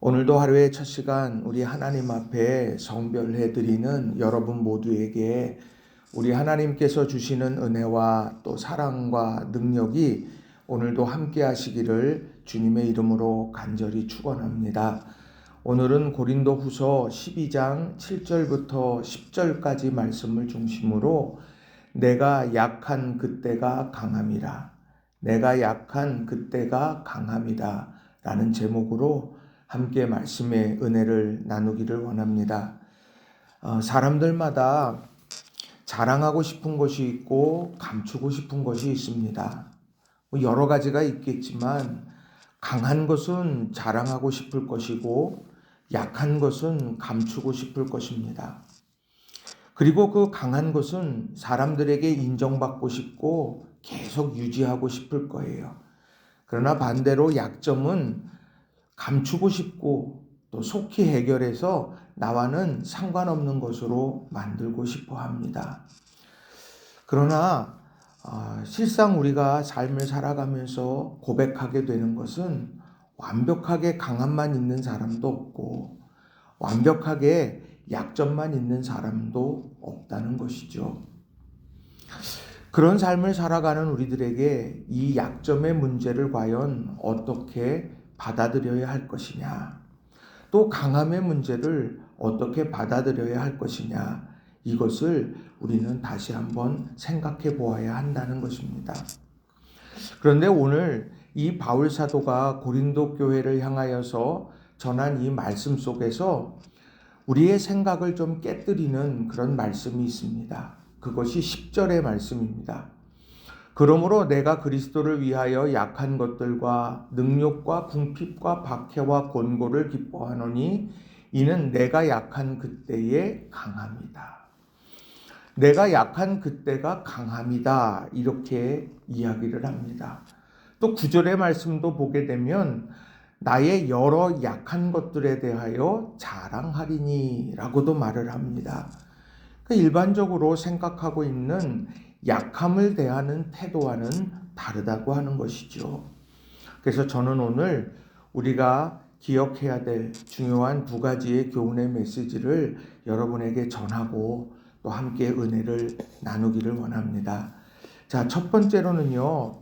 오늘도 하루의 첫 시간 우리 하나님 앞에 성별해 드리는 여러분 모두에게 우리 하나님께서 주시는 은혜와 또 사랑과 능력이 오늘도 함께 하시기를 주님의 이름으로 간절히 축원합니다. 오늘은 고린도후서 12장 7절부터 10절까지 말씀을 중심으로 내가 약한 그때가 강함이라. 내가 약한 그때가 강함이다. 라는 제목으로 함께 말씀의 은혜를 나누기를 원합니다. 사람들마다 자랑하고 싶은 것이 있고 감추고 싶은 것이 있습니다. 여러 가지가 있겠지만 강한 것은 자랑하고 싶을 것이고 약한 것은 감추고 싶을 것입니다. 그리고 그 강한 것은 사람들에게 인정받고 싶고 계속 유지하고 싶을 거예요. 그러나 반대로 약점은 감추고 싶고 또 속히 해결해서 나와는 상관없는 것으로 만들고 싶어 합니다. 그러나 실상 우리가 삶을 살아가면서 고백하게 되는 것은 완벽하게 강함만 있는 사람도 없고 완벽하게 약점만 있는 사람도 없다는 것이죠. 그런 삶을 살아가는 우리들에게 이 약점의 문제를 과연 어떻게 받아들여야 할 것이냐, 또 강함의 문제를 어떻게 받아들여야 할 것이냐, 이것을 우리는 다시 한번 생각해 보아야 한다는 것입니다. 그런데 오늘 이 바울 사도가 고린도 교회를 향하여서 전한 이 말씀 속에서 우리의 생각을 좀 깨뜨리는 그런 말씀이 있습니다. 그것이 10절의 말씀입니다. 그러므로 내가 그리스도를 위하여 약한 것들과 능욕과 궁핍과 박해와 곤고를 기뻐하노니 이는 내가 약한 그때에 강함이다. 내가 약한 그때가 강함이다. 이렇게 이야기를 합니다. 또 9절의 말씀도 보게 되면 나의 여러 약한 것들에 대하여 자랑하리니 라고도 말을 합니다. 일반적으로 생각하고 있는 약함을 대하는 태도와는 다르다고 하는 것이죠. 그래서 저는 오늘 우리가 기억해야 될 중요한 두 가지의 교훈의 메시지를 여러분에게 전하고 또 함께 은혜를 나누기를 원합니다. 자, 첫 번째로는요,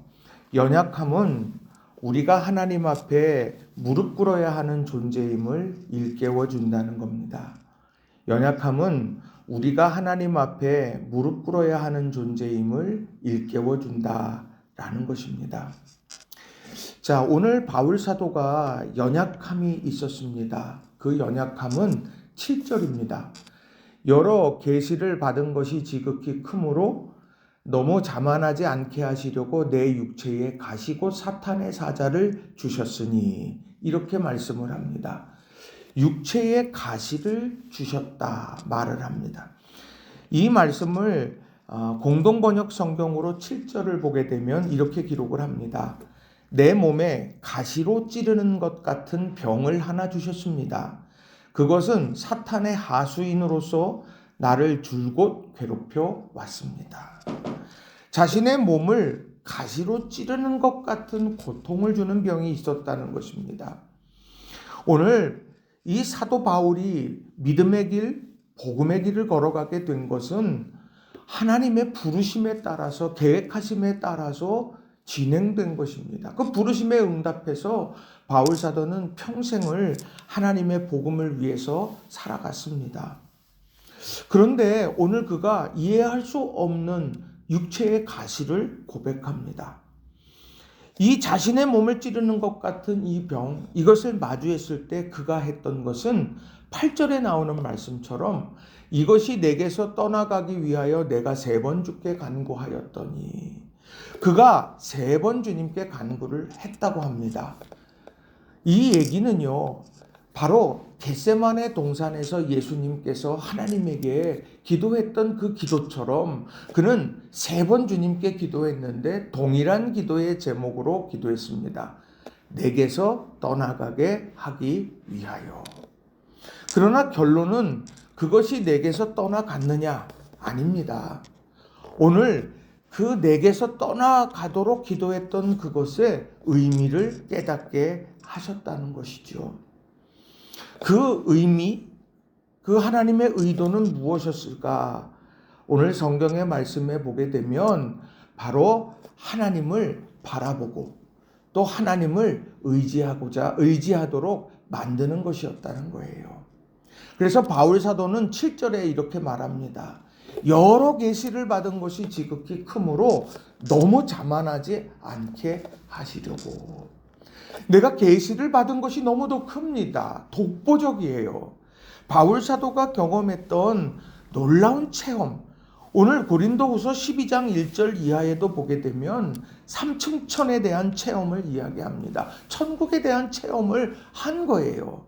연약함은 우리가 하나님 앞에 무릎 꿇어야 하는 존재임을 일깨워 준다는 겁니다. 연약함은 우리가 하나님 앞에 무릎 꿇어야 하는 존재임을 일깨워 준다라는 것입니다. 자, 오늘 바울 사도가 연약함이 있었습니다. 그 연약함은 7절입니다. 여러 계시를 받은 것이 지극히 크므로 너무 자만하지 않게 하시려고 내 육체에 가시고 사탄의 사자를 주셨으니 이렇게 말씀을 합니다. 육체의 가시를 주셨다 말을 합니다. 이 말씀을 공동번역 성경으로 7절을 보게 되면 이렇게 기록을 합니다. 내 몸에 가시로 찌르는 것 같은 병을 하나 주셨습니다. 그것은 사탄의 하수인으로서 나를 줄곧 괴롭혀 왔습니다. 자신의 몸을 가시로 찌르는 것 같은 고통을 주는 병이 있었다는 것입니다. 오늘 이 사도 바울이 믿음의 길, 복음의 길을 걸어가게 된 것은 하나님의 부르심에 따라서 계획하심에 따라서 진행된 것입니다. 그 부르심에 응답해서 바울 사도는 평생을 하나님의 복음을 위해서 살아갔습니다. 그런데 오늘 그가 이해할 수 없는 육체의 가시를 고백합니다. 이 자신의 몸을 찌르는 것 같은 이 병, 이것을 마주했을 때 그가 했던 것은 8절에 나오는 말씀처럼 이것이 내게서 떠나가기 위하여 내가 3번 주께 간구하였더니 그가 3번 주님께 간구를 했다고 합니다. 이 얘기는요, 바로 겟세마네 동산에서 예수님께서 하나님에게 기도했던 그 기도처럼 그는 3번 주님께 기도했는데 동일한 기도의 제목으로 기도했습니다. 내게서 떠나가게 하기 위하여. 그러나 결론은 그것이 내게서 떠나갔느냐? 아닙니다. 오늘 그 내게서 떠나가도록 기도했던 그것의 의미를 깨닫게 하셨다는 것이죠. 그 의미, 그 하나님의 의도는 무엇이었을까? 오늘 성경의 말씀에 보게 되면 바로 하나님을 바라보고 또 하나님을 의지하도록 만드는 것이었다는 거예요. 그래서 바울 사도는 7절에 이렇게 말합니다. 여러 계시를 받은 것이 지극히 크므로 너무 자만하지 않게 하시려고. 내가 계시를 받은 것이 너무도 큽니다. 독보적이에요. 바울 사도가 경험했던 놀라운 체험, 오늘 고린도후서 12장 1절 이하에도 보게 되면 삼층천에 대한 체험을 이야기합니다. 천국에 대한 체험을 한 거예요.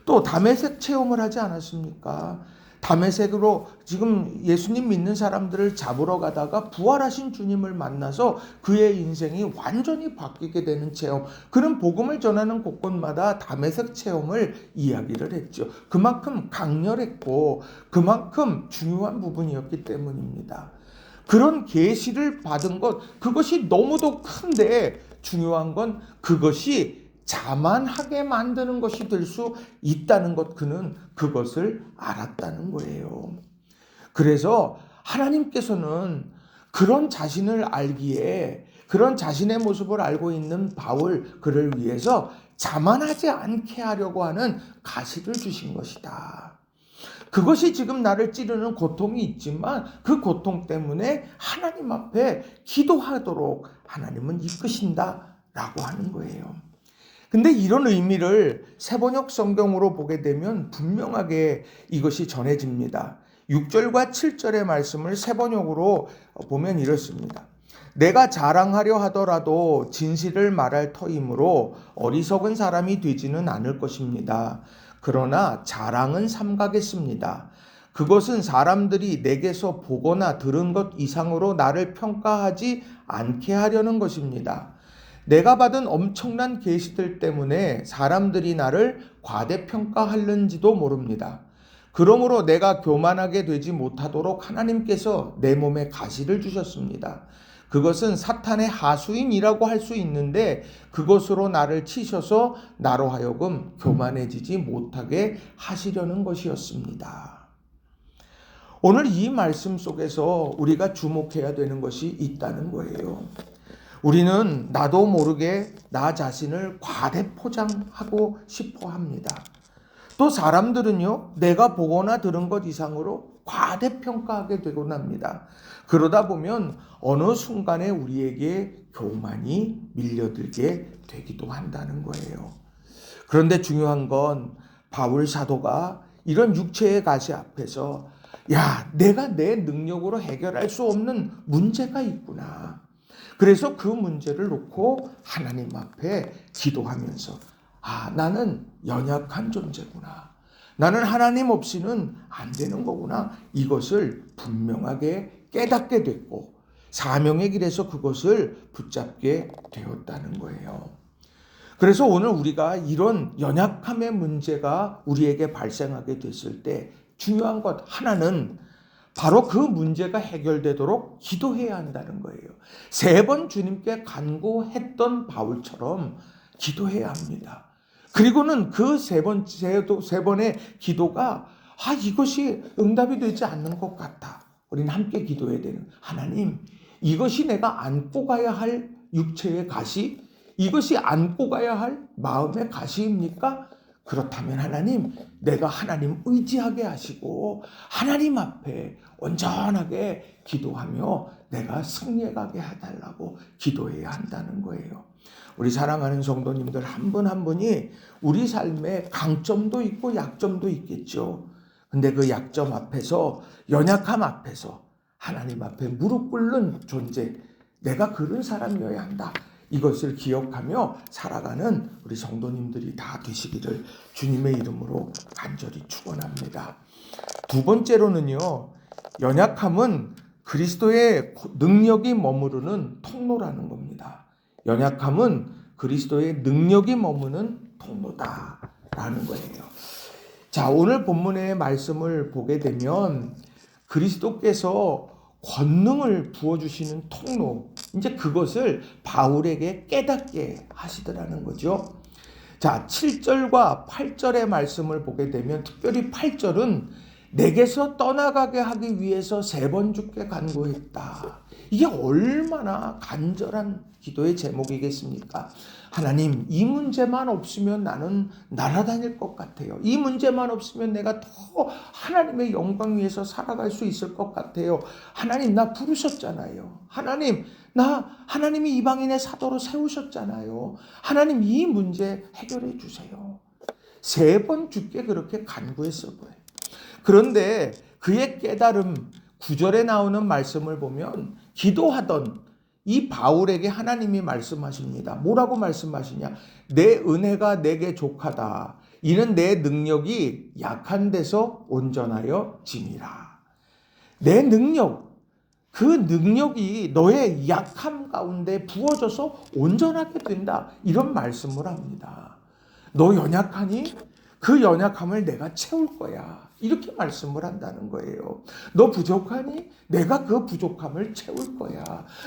또 다메섹 체험을 하지 않았습니까? 다메섹으로 지금 예수님 믿는 사람들을 잡으러 가다가 부활하신 주님을 만나서 그의 인생이 완전히 바뀌게 되는 체험. 그는 복음을 전하는 곳곳마다 다메섹 체험을 이야기를 했죠. 그만큼 강렬했고 그만큼 중요한 부분이었기 때문입니다. 그런 계시를 받은 것, 그것이 너무도 큰데 중요한 건 그것이 자만하게 만드는 것이 될 수 있다는 것, 그는 그것을 알았다는 거예요. 그래서 하나님께서는 그런 자신을 알기에, 그런 자신의 모습을 알고 있는 바울, 그를 위해서 자만하지 않게 하려고 하는 가시를 주신 것이다. 그것이 지금 나를 찌르는 고통이 있지만 그 고통 때문에 하나님 앞에 기도하도록 하나님은 이끄신다라고 하는 거예요. 근데 이런 의미를 세번역 성경으로 보게 되면 분명하게 이것이 전해집니다. 6절과 7절의 말씀을 세번역으로 보면 이렇습니다. 내가 자랑하려 하더라도 진실을 말할 터이므로 어리석은 사람이 되지는 않을 것입니다. 그러나 자랑은 삼가겠습니다. 그것은 사람들이 내게서 보거나 들은 것 이상으로 나를 평가하지 않게 하려는 것입니다. 내가 받은 엄청난 계시들 때문에 사람들이 나를 과대평가하는지도 모릅니다. 그러므로 내가 교만하게 되지 못하도록 하나님께서 내 몸에 가시를 주셨습니다. 그것은 사탄의 하수인이라고 할 수 있는데 그것으로 나를 치셔서 나로 하여금 교만해지지 못하게 하시려는 것이었습니다. 오늘 이 말씀 속에서 우리가 주목해야 되는 것이 있다는 거예요. 우리는 나도 모르게 나 자신을 과대포장하고 싶어 합니다. 또 사람들은요, 내가 보거나 들은 것 이상으로 과대평가하게 되곤 합니다. 그러다 보면 어느 순간에 우리에게 교만이 밀려들게 되기도 한다는 거예요. 그런데 중요한 건 바울 사도가 이런 육체의 가시 앞에서 내가 내 능력으로 해결할 수 없는 문제가 있구나. 그래서 그 문제를 놓고 하나님 앞에 기도하면서 나는 연약한 존재구나. 나는 하나님 없이는 안 되는 거구나. 이것을 분명하게 깨닫게 됐고 사명의 길에서 그것을 붙잡게 되었다는 거예요. 그래서 오늘 우리가 이런 연약함의 문제가 우리에게 발생하게 됐을 때 중요한 것 하나는 바로 그 문제가 해결되도록 기도해야 한다는 거예요. 3번 주님께 간구했던 바울처럼 기도해야 합니다. 그리고는 그 세 번의 기도가 이것이 응답이 되지 않는 것 같다. 우리는 함께 기도해야 되는, 하나님, 이것이 내가 안고 가야 할 육체의 가시, 이것이 안고 가야 할 마음의 가시입니까? 그렇다면 하나님, 내가 하나님 의지하게 하시고 하나님 앞에 온전하게 기도하며 내가 승리해 가게 해달라고 기도해야 한다는 거예요. 우리 사랑하는 성도님들 한 분 한 분이 우리 삶에 강점도 있고 약점도 있겠죠. 근데 그 약점 앞에서, 연약함 앞에서 하나님 앞에 무릎 꿇는 존재, 내가 그런 사람이어야 한다. 이것을 기억하며 살아가는 우리 성도님들이 다 되시기를 주님의 이름으로 간절히 축원합니다. 두 번째로는요, 연약함은 그리스도의 능력이 머무르는 통로라는 겁니다. 연약함은 그리스도의 능력이 머무는 통로다라는 거예요. 자, 오늘 본문의 말씀을 보게 되면 그리스도께서 권능을 부어주시는 통로, 이제 그것을 바울에게 깨닫게 하시더라는 거죠. 자, 7절과 8절의 말씀을 보게 되면 특별히 8절은 내게서 떠나가게 하기 위해서 3번 주께 간구했다. 이게 얼마나 간절한 기도의 제목이겠습니까? 하나님, 이 문제만 없으면 나는 날아다닐 것 같아요. 이 문제만 없으면 내가 더 하나님의 영광 위에서 살아갈 수 있을 것 같아요. 하나님, 나 부르셨잖아요. 하나님이 이방인의 사도로 세우셨잖아요. 하나님, 이 문제 해결해 주세요. 3번 주께 그렇게 간구했을 거예요. 그런데 그의 깨달음, 9절에 나오는 말씀을 보면 기도하던 이 바울에게 하나님이 말씀하십니다. 뭐라고 말씀하시냐? 내 은혜가 내게 족하다. 이는 내 능력이 약한 데서 온전하여 짐이라. 내 능력, 그 능력이 너의 약함 가운데 부어져서 온전하게 된다. 이런 말씀을 합니다. 너 연약하니? 그 연약함을 내가 채울 거야. 이렇게 말씀을 한다는 거예요. 너 부족하니? 내가 그 부족함을 채울 거야.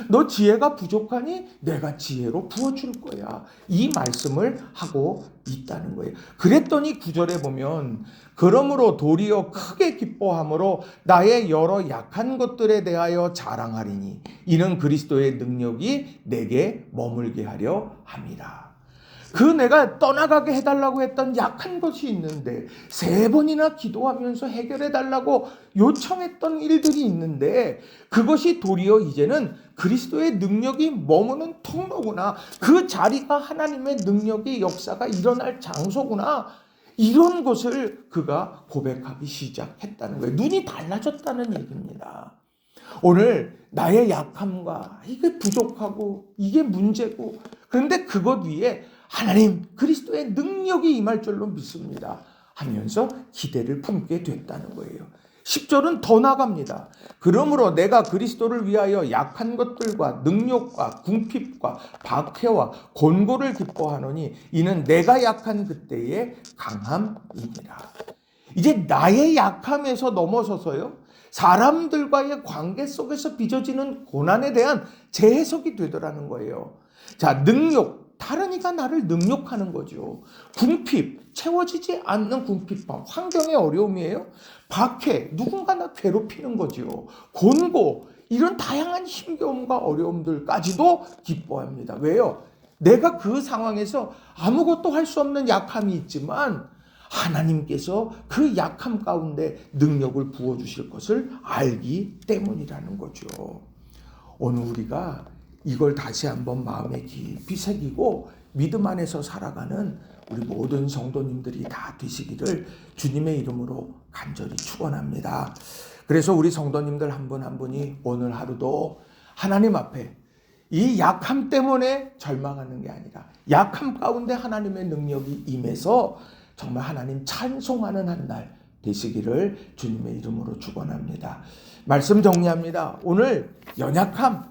너 지혜가 부족하니? 내가 지혜로 부어줄 거야. 이 말씀을 하고 있다는 거예요. 그랬더니 9절에 보면 그러므로 도리어 크게 기뻐함으로 나의 여러 약한 것들에 대하여 자랑하리니 이는 그리스도의 능력이 내게 머물게 하려 함이라. 그 내가 떠나가게 해달라고 했던 약한 것이 있는데 3번이나 기도하면서 해결해달라고 요청했던 일들이 있는데 그것이 도리어 이제는 그리스도의 능력이 머무는 통로구나. 그 자리가 하나님의 능력의 역사가 일어날 장소구나. 이런 것을 그가 고백하기 시작했다는 거예요. 눈이 달라졌다는 얘기입니다. 오늘 나의 약함과 이게 부족하고 이게 문제고 그런데 그것 위에 하나님 그리스도의 능력이 임할 줄로 믿습니다 하면서 기대를 품게 됐다는 거예요. 10절은 더 나갑니다. 그러므로 내가 그리스도를 위하여 약한 것들과 능력과 궁핍과 박해와 곤고를 기뻐하노니 이는 내가 약한 그때의 강함이니라. 이제 나의 약함에서 넘어서서요. 사람들과의 관계 속에서 빚어지는 고난에 대한 재해석이 되더라는 거예요. 자, 능력, 다른 이가 나를 능욕하는 거죠. 궁핍, 채워지지 않는 궁핍함, 환경의 어려움이에요. 박해, 누군가 나 괴롭히는 거죠. 곤고, 이런 다양한 힘겨움과 어려움들까지도 기뻐합니다. 왜요? 내가 그 상황에서 아무것도 할 수 없는 약함이 있지만 하나님께서 그 약함 가운데 능력을 부어주실 것을 알기 때문이라는 거죠. 오늘 우리가 이걸 다시 한번 마음에 깊이 새기고 믿음 안에서 살아가는 우리 모든 성도님들이 다 되시기를 주님의 이름으로 간절히 축원합니다. 그래서 우리 성도님들 한 분 한 분이 오늘 하루도 하나님 앞에 이 약함 때문에 절망하는 게 아니라 약함 가운데 하나님의 능력이 임해서 정말 하나님 찬송하는 한 날 되시기를 주님의 이름으로 축원합니다. 말씀 정리합니다. 오늘 연약함,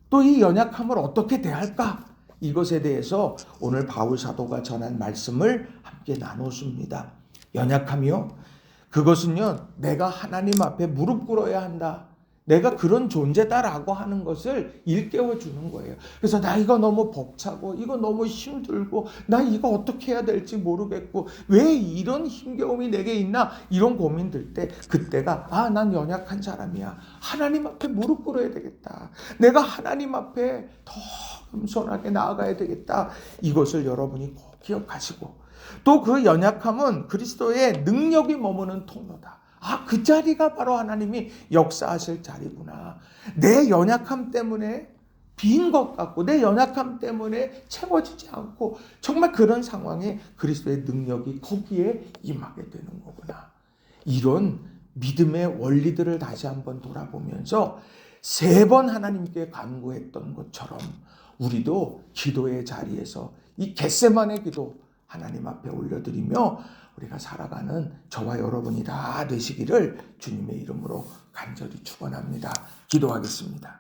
또 이 연약함을 어떻게 대할까? 이것에 대해서 오늘 바울 사도가 전한 말씀을 함께 나눴습니다. 연약함이요? 그것은요, 내가 하나님 앞에 무릎 꿇어야 한다. 내가 그런 존재다라고 하는 것을 일깨워 주는 거예요. 그래서 나 이거 너무 벅차고 이거 너무 힘들고 나 이거 어떻게 해야 될지 모르겠고 왜 이런 힘겨움이 내게 있나 이런 고민 들 때 그때가 난 연약한 사람이야. 하나님 앞에 무릎 꿇어야 되겠다. 내가 하나님 앞에 더 겸손하게 나아가야 되겠다. 이것을 여러분이 꼭 기억하시고 또 그 연약함은 그리스도의 능력이 머무는 통로다. 그 자리가 바로 하나님이 역사하실 자리구나. 내 연약함 때문에 빈 것 같고 내 연약함 때문에 채워지지 않고 정말 그런 상황에 그리스도의 능력이 거기에 임하게 되는 거구나. 이런 믿음의 원리들을 다시 한번 돌아보면서 3번 하나님께 간구했던 것처럼 우리도 기도의 자리에서 이 겟세마네 기도 하나님 앞에 올려드리며 우리가 살아가는 저와 여러분이 다 되시기를 주님의 이름으로 간절히 축원합니다. 기도하겠습니다.